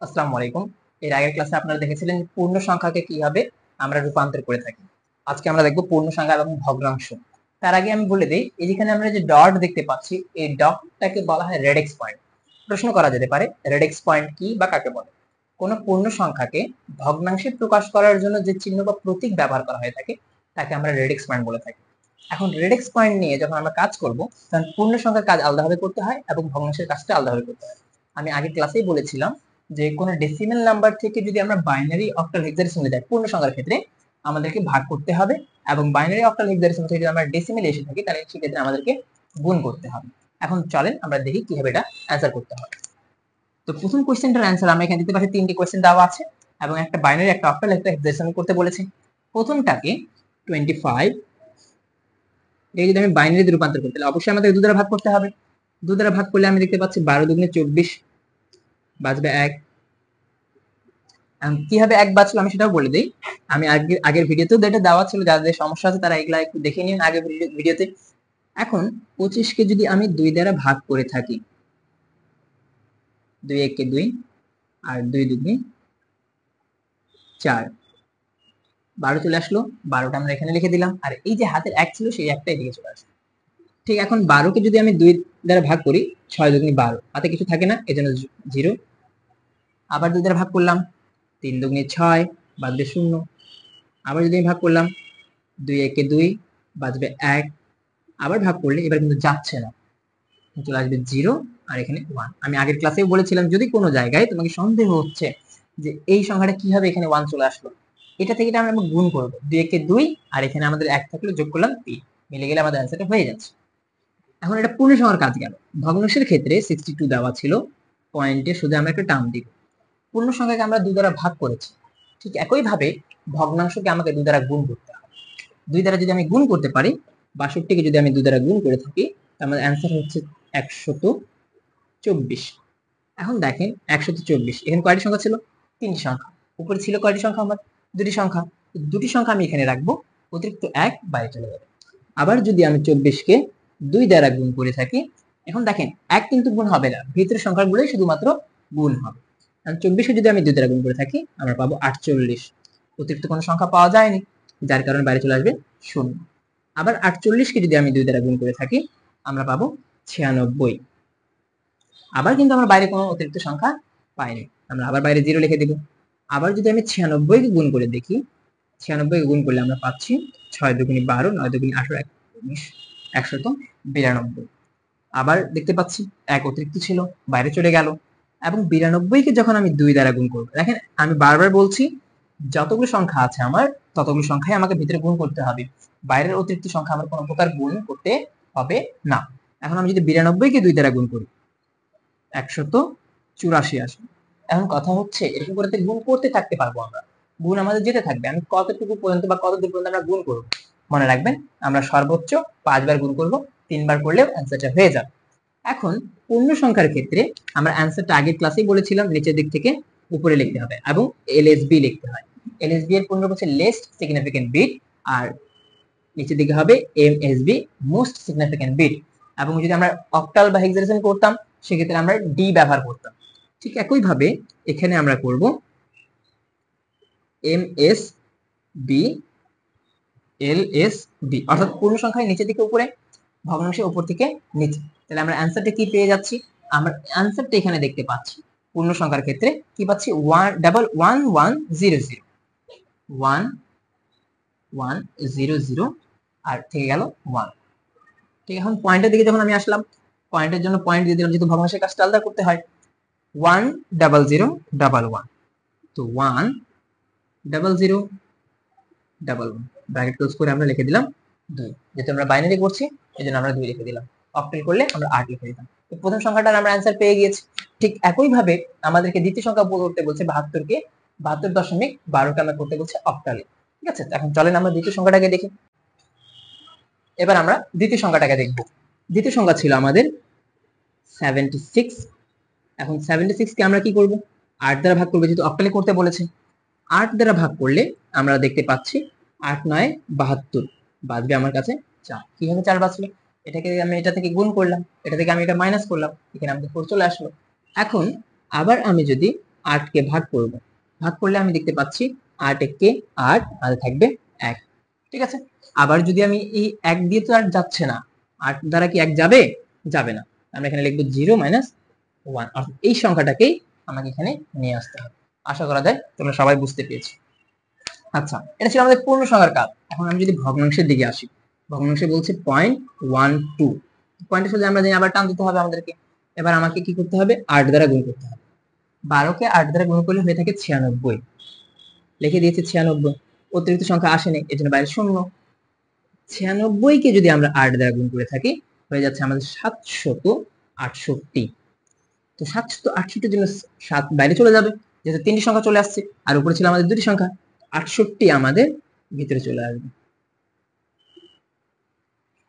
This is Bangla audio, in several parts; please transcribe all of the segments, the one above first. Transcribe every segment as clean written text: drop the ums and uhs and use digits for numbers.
আসসালামু আলাইকুম। এর আগের ক্লাসে আপনারা দেখেছিলেন পূর্ণ সংখ্যাকে কিভাবে আমরা রূপান্তর করে থাকি। আজকে আমরা দেখব পূর্ণ সংখ্যা এবং ভগ্নাংশ। তার আগে আমি বলে দেই, যেখানে আমরা যে ডট দেখতে পাচ্ছি, এই ডটটাকে বলা হয় রেডেক্স পয়েন্ট। প্রশ্ন করা যেতে পারে রেডেক্স পয়েন্ট কি বা কাকে বলে। কোন পূর্ণ সংখ্যাকে ভগ্নাংশে প্রকাশ করার জন্য যে চিহ্ন বা প্রতীক ব্যবহার করা হয়ে থাকে তাকে আমরা রেডেক্স পয়েন্ট বলে থাকি। এখন রেডেক্স পয়েন্ট নিয়ে যখন আমরা কাজ করব, তখন পূর্ণ সংখ্যার কাজ আলাদাভাবে করতে হয় এবং ভগ্নাংশের কাজটা আলাদাভাবে করতে হয়। আমি আগের ক্লাসেই বলেছিলাম যে কোনো ডেসিমেল নাম্বার থেকে যদি আমরা বাইনারি অক্টাল হেক্সাডেসিমালে যাই পূর্ণ সংখ্যার ক্ষেত্রে আমাদেরকে ভাগ করতে হবে, এবং বাইনারি অক্টাল হেক্সাডেসিমাল থেকে যদি আমরা ডেসিমেলে এসে থাকি তাহলে সেক্ষেত্রে আমাদেরকে গুণ করতে হবে। এখন চলেন আমরা দেখি কিভাবে এটা অ্যান্সার করতে হয়। তো প্রথম কোশ্চেনটার অ্যান্সার আমরা এখানে দিতে পারি, তিনটি কোশ্চেন দেওয়া আছে এবং একটা বাইনারি একটা অক্টাল একটা হেক্সাডেসিমাল করতে বলেছে। প্রথমটাকে 25, এই যদি আমি বাইনারিতে রূপান্তর করতে তাহলে অবশ্যই আমাদের 2 দ্বারা ভাগ করতে হবে। 2 দ্বারা ভাগ করলে আমি দেখতে পাচ্ছি 12 দুগুণে 24 বাঁচবে 1। কিভাবে 1 বাঁচলো আমি সেটাও বলে দিই। আমি আগের ভিডিওতেও এটা দেওয়া ছিল, যাদের সমস্যা আছে তারা এগুলা একটু দেখে নিন আগের ভিডিওতে। এখন 25 কে যদি আমি 2 দ্বারা ভাগ করে থাকি, 2 1 কে 2 আর 2 দুগুণে 4, 12 চলে আসলো। 12টা আমরা এখানে লিখে দিলাম, আর এই যে হাতের 1 ছিল সেই 1টা এদিকে চলে আসলো। ঠিক এখন 12 কে যদি আমি 2 দ্বারা ভাগ করি, 6 দুগুণে 12, হাতে কিছু থাকে না এজন্য 0। আবার 2 দ্বারা ভাগ করলাম, 3 দুগুণে 6 বাদবে 0। আবার যদি আমি ভাগ করলাম, 2 1 এ 2 বাঁচবে 1। আবার ভাগ করলে এবার কিন্তু যাচ্ছে না, চলে আসবে 0 আর এখানে 1। আমি আগের ক্লাসেও বলেছিলাম যদি কোনো জায়গায় তোমাকে সন্দেহ হচ্ছে যে এই সংখ্যাটা কিভাবে এখানে 1 চলে আসলো, এটা থেকে আমরা গুণ করব। 2 কে 2 আর এখানে আমাদের 1 থাকলে যোগ করলাম 3, মিলে গেলে আমাদের অ্যান্সারটা হয়ে যাচ্ছে। এখন এটা পূর্ণ সংখ্যার কাজ গেল। ভগ্নাংশের ক্ষেত্রে 62 দেওয়া ছিল, পয়েন্টে শুধু আমরা একটা টার্ম দিব। পূর্ণ সংখ্যাকে আমরা 2 দ্বারা ভাগ করেছি, ঠিক একই ভাবে ভগ্নাংশকে আমাকে 2 দ্বারা গুণ করতে হবে। 2 দ্বারা যদি আমি গুণ করতে পারি, 62 কে যদি আমি 2 দ্বারা গুণ করে থাকি, তাহলে অ্যান্সার হচ্ছে 124। এখন দেখেন 124 এখানে কয়টি সংখ্যা ছিল? 3টি সংখ্যা। উপরে ছিল কয়টি সংখ্যা? আমার 2টি সংখ্যা। দুটি সংখ্যা আমি এখানে রাখবো, অতিরিক্ত 1 বাইরে চলে যাবে। আবার যদি আমি 24 কে 2 দ্বারা গুণ করে থাকি, এখন দেখেন 1 কিন্তু গুণ হবে না, ভিতরের সংখ্যাগুলোই শুধুমাত্র গুণ হবে। কারণ 24 কে যদি আমি 2 দ্বারা গুণ করে থাকি আমরা পাবো 48। অতিরিক্ত কোনো সংখ্যা পাওয়া যায়নি, যার কারণে বাইরে চলে আসবে 0। আবার 48 কে যদি আমি 2 দ্বারা গুণ করে থাকি আমরা পাবো 96। আবার কিন্তু আমরা বাইরে কোনো অতিরিক্ত সংখ্যা পাইনি, আমরা আবার বাইরে 0 লিখে দেব। আবার যদি আমি 96 কে গুণ করে দেখি, 96 কে গুণ করলে আমরা পাচ্ছি 6 দুগুণে 12, 9 দুগুণে 18, 192। আবার দেখতে পাচ্ছি 1 অতিরিক্ত ছিল, বাইরে চলে গেল। এবং 92 কে যখন আমি 2 দ্বারা গুণ করব, দেখেন আমি বারবার বলছি যতগুলো সংখ্যা আছে আমার ততগুলো সংখ্যাই আমাকে ভিতরে গুণ করতে হবে, বাইরের অতিরিক্ত সংখ্যা আমার কোনো প্রকার গুণ করতে হবে না। এখন আমি যদি 92 কে 2 দ্বারা গুণ করি 184 আসে। এখন কথা হচ্ছে এরকম করে গুণ করতে থাকতে পারবো আমরা, গুণ আমাদের যেতে থাকবে। আমি কতটুকু পর্যন্ত বা কতদূর পর্যন্ত আমরা গুণ করব, মনে রাখবেন আমরা সর্বোচ্চ 5 বার গুণ করব, 3 বার করলেও অ্যান্সারটা হয়ে যাবে। এখন পূর্ণ সংখ্যার ক্ষেত্রে আমরা অ্যান্সারটা আগের ক্লাসেই বলেছিলাম নিচের দিক থেকে উপরে লিখতে হবে এবং এলএসবি লিখতে হয়। এলএসবি এর পূর্ণ হচ্ছে লেস্ট সিগনিফিকেন্ট বিট, আর নিচের দিকে হবে এমএসবি মোস্ট সিগনিফিকেন্ট বিট। এবং যদি আমরা অক্টাল বা হেক্সাডেসিমাল করতাম সেক্ষেত্রে আমরা ডি ব্যবহার করতাম। ঠিক একই ভাবে এখানে আমরা করব এমএসবি এলএসবি, অর্থাৎ পূর্ণ সংখ্যায় নিচের দিকে উপরে, ভগ্নাংশের উপর থেকে নিচে। তাহলে আমরা অ্যান্সারটা কি পেয়ে যাচ্ছি? আমরা অ্যান্সারটা এখানে দেখতে পাচ্ছি পূর্ণ সংখ্যার ক্ষেত্রে কি পাচ্ছি? 1100 1100 আর থেকে গেল 1। ঠিক, এখন পয়েন্টের দিকে যখন আমি আসলাম, পয়েন্টের জন্য পয়েন্ট দিয়ে দিলাম, যেহেতু ভগ্নাংশের কাজটা আলাদা করতে হয়। 10011, তো 10011 ব্র্যাকেট ক্লোজ করে আমরা লিখে দিলাম 2। যেহেতু আমরা বাইনারি করছি এজন্য আমরা 2 লিখে দিলাম, অক্টাল করলে আমরা 8 লিখে দিতাম। তো প্রথম সংখ্যাটার আমরা অ্যান্সার পেয়ে গিয়েছি। ঠিক একই ভাবে আমাদেরকে দ্বিতীয় সংখ্যা করতে বলছে 72 কে 72.12 কে আমরা করতে বলছে অক্টালে। ঠিক আছে, এখন চলেন আমরা দ্বিতীয় সংখ্যাটাকে দেখি। এবার আমরা দ্বিতীয় সংখ্যাটাকে দেখব। দ্বিতীয় সংখ্যা ছিল আমাদের 76। এখন 76 কে আমরা কি করব? 8 দ্বারা ভাগ করব, যেহেতু অক্টালে করতে বলেছে। 8 দ্বারা ভাগ করলে আমরা দেখতে পাচ্ছি 8 9 72, বাঁচবে আমার কাছে 4। কিভাবে 4 বাঁচলো? এটাকে আমি এটা থেকে গুণ করলাম, এটা থেকে আমি এটা মাইনাস করলাম, এখানে আমাদের 4 চলে আসলো। এখন আবার আমি যদি 8 কে ভাগ করব, ভাগ করলে আমি দেখতে পাচ্ছি 8 কে 8 আর থাকবে 1। ঠিক আছে, আবার যদি আমি এই 1 দিয়ে তো আর যাচ্ছে না, 8 দ্বারা কি 1 যাবে? যাবে না। আমরা এখানে লিখব 0 মাইনাস 1, অর্থাৎ এই সংখ্যাটাকেই আমাকে এখানে নিয়ে আসতে হবে। আশা করা যায় তোমরা সবাই বুঝতে পেরেছো। আচ্ছা, এটা ছিল আমাদের পূর্ণ সংখ্যার কাজ। এখন আমি যদি ভগ্নাংশের দিকে আসি, ভগ্নাংশে বলছে 0.12, পয়েন্টের সাথে আমরা জানি আবার টান দিতে হবে আমাদেরকে। এবার আমাকে কি করতে হবে? 8 দ্বারা গুণ করতে হবে। 12 কে 8 দ্বারা গুণ করলে হয়ে থাকে 96, লিখে দিয়েছে 96, অতিরিক্ত সংখ্যা আসেনি এজন্য বাইরে শূন্য। 96 কে যদি আমরা 8 দ্বারা গুণ করে থাকি হয়ে যাচ্ছে আমাদের 768। তো 768 জন্য 7 বাইরে চলে যাবে, যেহেতু তিনটি সংখ্যা চলে আসছে, আর উপরে ছিল আমাদের দুটি সংখ্যা, 68 আমাদের ভিতরে চলে আসবে।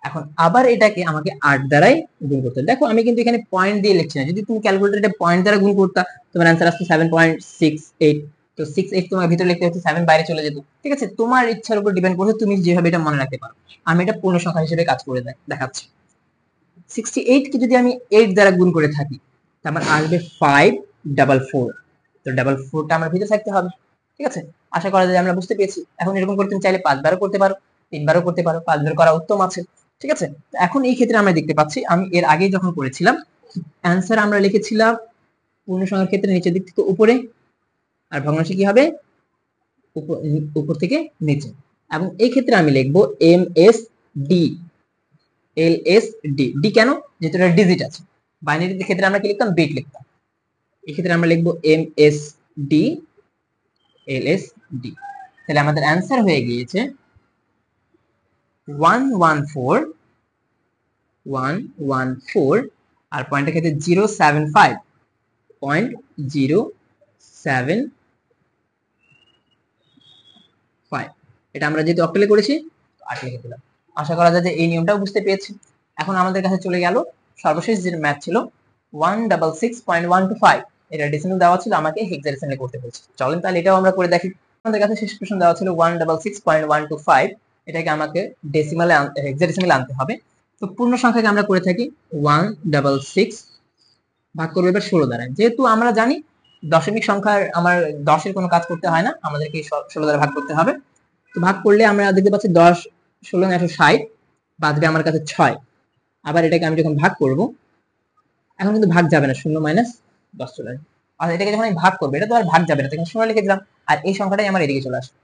এখন আবার এটাকে আমাকে 8 দ্বারাই গুণ করতে হবে। দেখো আমি কিন্তু এখানে পয়েন্ট দিয়ে লিখছি না, যদি তুমি ক্যালকুলেটরে এটা পয়েন্ট দ্বারা গুণ করতা তোমার आंसर আসতো 7.68। তো 68 তোমার ভিতরে লিখতে হচ্ছে 7 বাইরে চলে যেত। ঠিক আছে, তোমার ইচ্ছার উপর ডিপেন্ড করে তুমি যেভাবে এটা মনে রাখতে পারো। আমি এটা পূর্ণ সংখ্যা হিসেবে কাজ করে দেখাচ্ছি। 68 কে যদি আমি 8 দ্বারা গুণ করে থাকি তারপর আসবে 544। তো 44টা আমার ভিতরে থাকতে হবে। ঠিক আছে, আশা করা যায় আমরা বুঝতে পেরেছি। এখন এরকম করে তুমি চাইলে 5 বারও করতে পারো, 3 বারও করতে পারো, 5 বার করা উত্তম আছে। ঠিক আছে, এখন এই ক্ষেত্রে আমরা দেখতে পাচ্ছি আমি এর আগে যখন করেছিলাম অ্যানসার আমরা লিখেছিলাম পূর্ণ সংখ্যার ক্ষেত্রে নিচের দিক থেকে উপরে, আর ভগ্নাংশে কি হবে? উপর থেকে নিচে। এবং এই ক্ষেত্রে আমি লিখবো M S D, L S D. D কেন? যেহেতু এটা ডিজিট আছে। বাইনারির ক্ষেত্রে আমরা কি লিখতাম? বিট লিখতাম। এই ক্ষেত্রে আমরা লিখবো M S D, L S D. তাহলে আমাদের অ্যানসার হয়ে গিয়েছে 114 আর পয়েন্টের ক্ষেত্রে 075.075। এটা আমরা যেহেতু অক্টালে করেছি 8 লিখে দিলাম। আশা করা যায় যে এই নিয়মটাও বুঝতে পেরেছি। এখন আমাদের কাছে চলে গেল সর্বশেষ যে ম্যাথ ছিল 166.125। এটা ডেসিমাল দেওয়া ছিল, আমাকে হেক্সাডেসিমালে করতে বলছে। চলেন তাহলে এটাও আমরা করে দেখি। আমাদের কাছে শেষ প্রশ্ন দেওয়া ছিল 166.125, এটাকে আমাকে ডেসিমালে হেক্সাডেসিমালে আনতে হবে। তো পূর্ণ সংখ্যাকে আমরা করে থাকি 166 ভাগ করব এবার 16 দ্বারা। যেহেতু আমরা জানি দশমিক সংখ্যার আমার 10 এর কোনো কাজ করতে হয় না, আমাদেরকে 16 দ্বারা ভাগ করতে হবে। তো ভাগ করলে আমরা দেখতে পাচ্ছি 10 16 160, বাদবে আমার কাছে 6। আবার এটাকে আমি যখন ভাগ করব, এখন কিন্তু ভাগ যাবে না, 0 মাইনাস 10 চলে আসবে। আর এটাকে যখন আমি ভাগ করব এটা তো আর ভাগ যাবে না, তখন 0 লিখে দিলাম, আর এই সংখ্যাটাই আমার এদিকে চলে আসবে।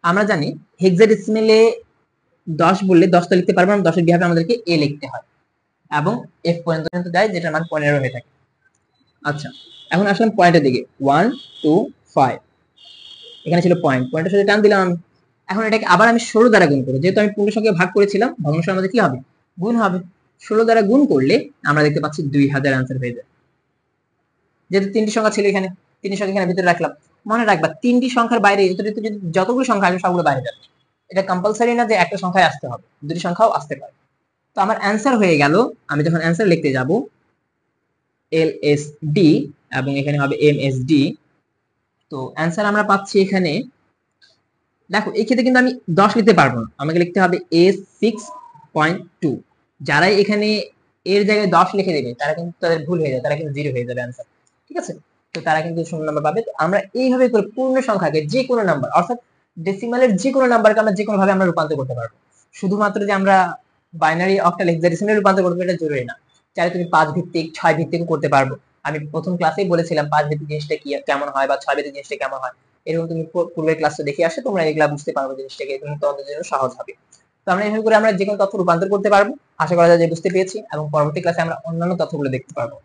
আমরা জানি হেক্সাডেসিমেলে 10 বললে 10 তো লিখতে পারবো না, 10 এর বিভাগে আমাদেরকে এ লিখতে হয় এবং এফ পর্যন্ত যায়, যেটার মান 15 হয়ে থাকে। আচ্ছা, এখন আসলাম পয়েন্টের দিকে 1 2 5। এখানে ছিল পয়েন্ট, পয়েন্টের সাথে টান দিলাম আমি। এখন এটাকে আবার আমি 16 দ্বারা গুণ করব, যেহেতু আমি পূর্ণ সংখ্যায় ভাগ করেছিলাম, ভগ্নাংশ আমাদের কি হবে? গুণ হবে। 16 দ্বারা গুণ করলে আমরা দেখতে পাচ্ছি 2000 आंसर হয়ে যায়। যেহেতু তিনটি সংখ্যা ছিল এখানে, তিনটি সংখ্যা এখানে ভিতরে রাখলাম। মনে রাখবা তিনটি সংখ্যার বাইরে অতিরিক্ত যদি যতগুলো সংখ্যা আসবে সবগুলো বাইরে যাবে। এটা কম্পালসারি না যে একটা সংখ্যায় আসতে হবে, দুটি সংখ্যাও আসতে পারে। তো আমার অ্যান্সার হয়ে গেল, আমি যখন অ্যান্সার লিখতে যাব এল এস ডি এবং এখানে হবে এম এস ডি। তো অ্যান্সার আমরা পাচ্ছি এখানে, দেখো এই ক্ষেত্রে কিন্তু আমি 10 লিখতে পারবো না, আমাকে লিখতে হবে A6.2। যারাই এখানে এর জায়গায় 10 লিখে দেবে তারা কিন্তু তাদের ভুল হয়ে যায়, তারা কিন্তু 0 হয়ে যাবে অ্যান্সার। ঠিক আছে, তো তারা কিন্তু 0 নাম্বার পাবে। তো আমরা এইভাবে করে পূর্ণ সংখ্যাকে যে কোনো নাম্বার, অর্থাৎ ডেসিমালের যে কোনো নাম্বারকে আমরা যে কোনো ভাবে আমরা রূপান্তর করতে পারবো। শুধুমাত্র যে আমরা বাইনারি অক্টাল হেক্সাডেসিমালে রূপান্তর করতে এটা জরুরি না। চাইলে তুমি 5 ভিত্তিক 6 ভিত্তিক করতে পারবো। আমি প্রথম ক্লাসেই বলেছিলাম 5 ভিত্তিক জিনিসটা কি কেমন হয় বা 6 ভিত্তিক জিনিসটা কেমন হয়। এরকম তুমি পূর্বের ক্লাসটা দেখে আসো, তোমরা এগুলা বুঝতে পারবে, জিনিসটাকে তুমি তোমাদের জন্য সহজ হবে। তো আমরা এইভাবে করে আমরা যে কোনো তথ্য রূপান্তর করতে পারবো। আশা করা যায় যে বুঝতে পেরেছি, এবং পরবর্তী ক্লাসে আমরা অন্যান্য তথ্যগুলো দেখতে পারবো।